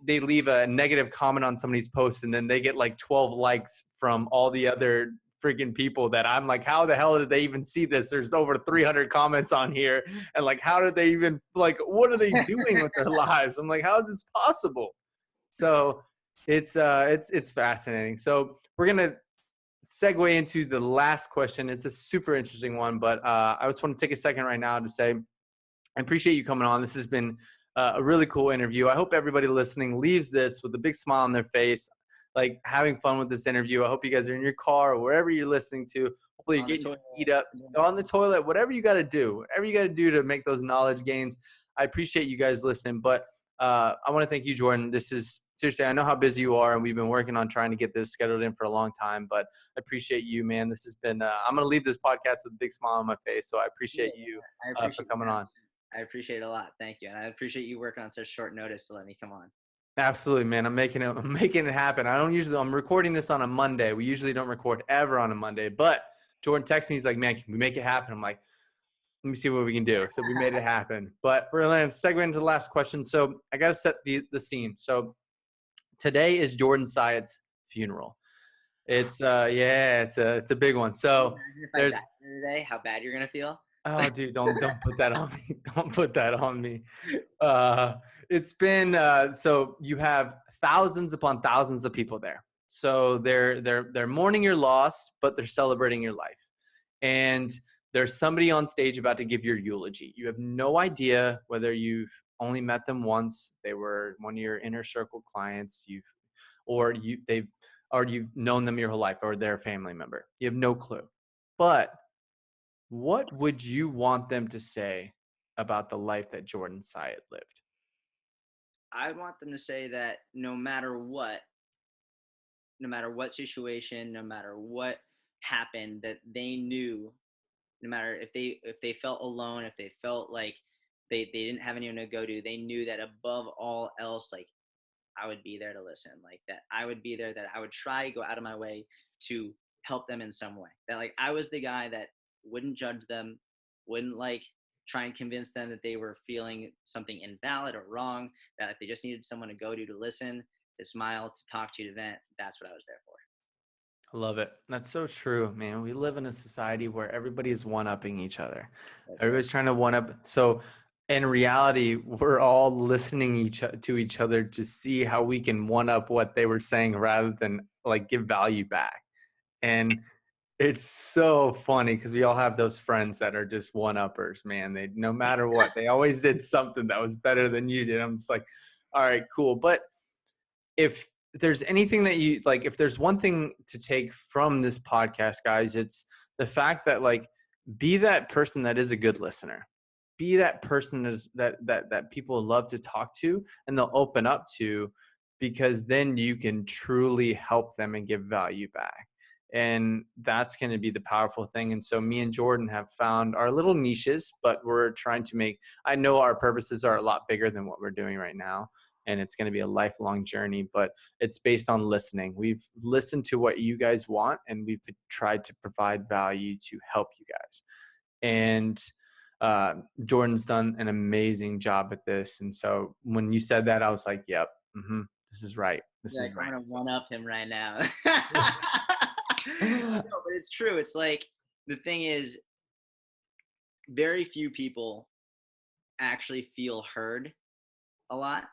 leave a negative comment on somebody's post, and then they get like 12 likes from all the other freaking people that I'm like, how the hell did they even see this? There's over 300 comments on here, and like, how did they even, like, what are they doing with their lives? I'm like, how is this possible? So it's fascinating. So we're gonna segue into the last question. It's a super interesting one, but I just want to take a second right now to say I appreciate you coming on. This has been a really cool interview. I hope everybody listening leaves this with a big smile on their face, like having fun with this interview. I hope you guys are in your car or wherever you're listening to. Hopefully you're getting your feet up, on the toilet, whatever you got to do, to make those knowledge gains. I appreciate you guys listening, but I want to thank you, Jordan. This is seriously, I know how busy you are, and we've been working on trying to get this scheduled in for a long time, but I appreciate you, man. This has been, I'm going to leave this podcast with a big smile on my face. So I appreciate you for coming on. I appreciate it a lot. Thank you. And I appreciate you working on such short notice to let me come on. Absolutely, man. I'm making it happen. I'm recording this on a Monday. We usually don't record ever on a Monday, but Jordan texted me. He's like, man, can we make it happen? I'm like, let me see what we can do. So we made it happen. But we're going to segue into the last question. So I got to set the scene. So today is Jordan Syatt's funeral. It's it's a big one. So there's today, how bad you're gonna feel. Oh, dude, don't put that on me. Don't put that on me. It's been so you have thousands upon thousands of people there. So they're mourning your loss, but they're celebrating your life. And there's somebody on stage about to give your eulogy. You have no idea whether you've only met them once. They were one of your inner circle clients. You've known them your whole life, or they're a family member. You have no clue. But what would you want them to say about the life that Jordan Syatt lived? I want them to say that no matter what situation, no matter what happened, that they knew, no matter if they felt alone, if they felt like they didn't have anyone to go to, they knew that above all else, like, I would be there to listen, like that I would be there, that I would try to go out of my way to help them in some way. That like I was the guy that wouldn't judge them, wouldn't like try and convince them that they were feeling something invalid or wrong, that if they just needed someone to go to listen, to smile, to talk to, to vent, that's what I was there for. I love it. That's so true, man. We live in a society where everybody is one-upping each other. That's right. Everybody's trying to one-up. So in reality, we're all listening to each other to see how we can one-up what they were saying rather than like give value back. And it's so funny because we all have those friends that are just one-uppers, man. They no matter what, they always did something that was better than you did. I'm just like, all right, cool. But if there's anything that you like, if there's one thing to take from this podcast, guys, it's the fact that like be that person that is a good listener. Be that person that people love to talk to and they'll open up to, because then you can truly help them and give value back. And that's going to be the powerful thing. And so me and Jordan have found our little niches, but we're trying to make, I know our purposes are a lot bigger than what we're doing right now. And it's going to be a lifelong journey, but it's based on listening. We've listened to what you guys want and we've tried to provide value to help you guys. And Jordan's done an amazing job at this. And so when you said that, I was like, yep, this is right. This Like, is I'm right. gonna one up him right now. No, but it's true. It's like the thing is, very few people actually feel heard a lot.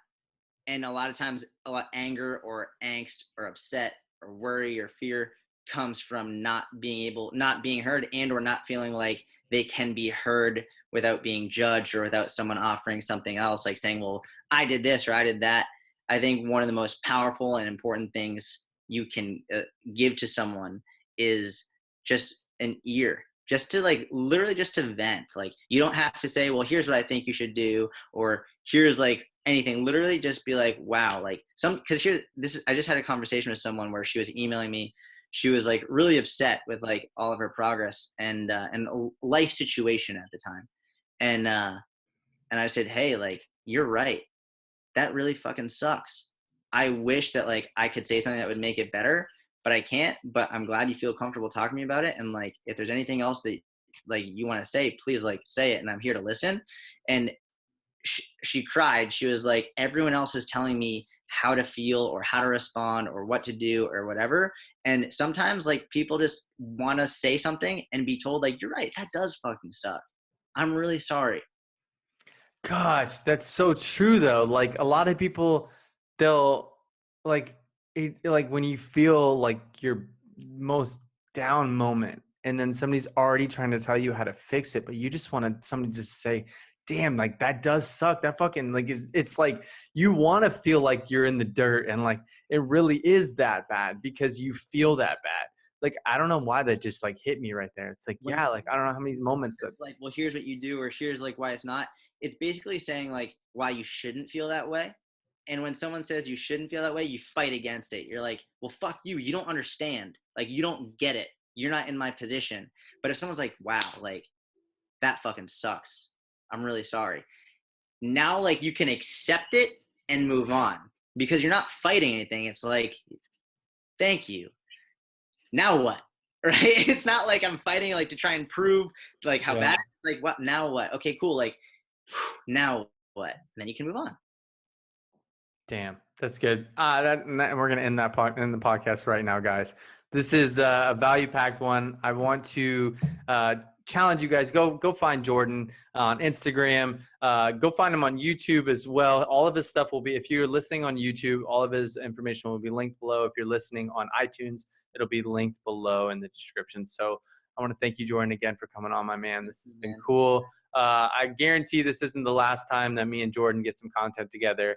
And a lot of times a lot anger or angst or upset or worry or fear comes from not being heard, and or not feeling like they can be heard without being judged or without someone offering something else, like saying, well, I did this or I did that. I think one of the most powerful and important things you can give to someone is just an ear, just to like literally just to vent. Like, you don't have to say, well, here's what I think you should do, or here's like anything. Literally just be like, wow, like because here, I just had a conversation with someone where she was emailing me. She was like really upset with like all of her progress and life situation at the time. And I said, hey, like, you're right, that really fucking sucks. I wish that like I could say something that would make it better, but I can't. But I'm glad you feel comfortable talking to me about it. And like, if there's anything else that like you want to say, please like say it, and I'm here to listen. And she cried. She was like, everyone else is telling me how to feel or how to respond or what to do or whatever. And sometimes like people just want to say something and be told like, you're right, that does fucking suck. I'm really sorry. Gosh, that's so true though. Like a lot of people, they'll like like when you feel like your most down moment and then somebody's already trying to tell you how to fix it, but you just want somebody to say, damn, like that does suck. That fucking like it's like you want to feel like you're in the dirt and like it really is that bad because you feel that bad. Like I don't know why that just like hit me right there. It's like, When yeah, like I don't know how many moments that it's like, well, here's what you do, or here's like why it's not. It's basically saying like why you shouldn't feel that way. And when someone says you shouldn't feel that way, you fight against it. You're like, well, fuck you. You don't understand. Like, you don't get it. You're not in my position. But if someone's like, wow, like that fucking sucks, I'm really sorry. Now, like, you can accept it and move on because you're not fighting anything. It's like, thank you. Now what? Right? It's not like I'm fighting like to try and prove like how yeah. bad. Like, what? Now what? Okay, cool. Like, now what? And then you can move on. Damn, that's good. And we're gonna end the podcast right now, guys. This is a value-packed one. I want to challenge you guys. Go find Jordan on Instagram. Go find him on YouTube as well. All of his stuff will be, if you're listening on YouTube, all of his information will be linked below. If you're listening on iTunes, it'll be linked below in the description. So I want to thank you, Jordan, again for coming on, my man. This has been cool. I guarantee this isn't the last time that me and Jordan get some content together.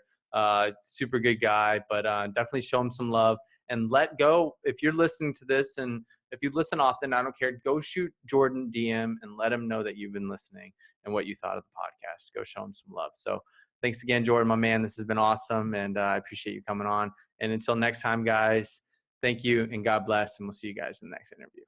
Super good guy, but definitely show him some love and let go. If you're listening to this and if you listen often, I don't care, go shoot Jordan DM and let him know that you've been listening and what you thought of the podcast. Go show him some love. So thanks again, Jordan, my man. This has been awesome. And I appreciate you coming on. And until next time, guys, thank you and God bless. And we'll see you guys in the next interview.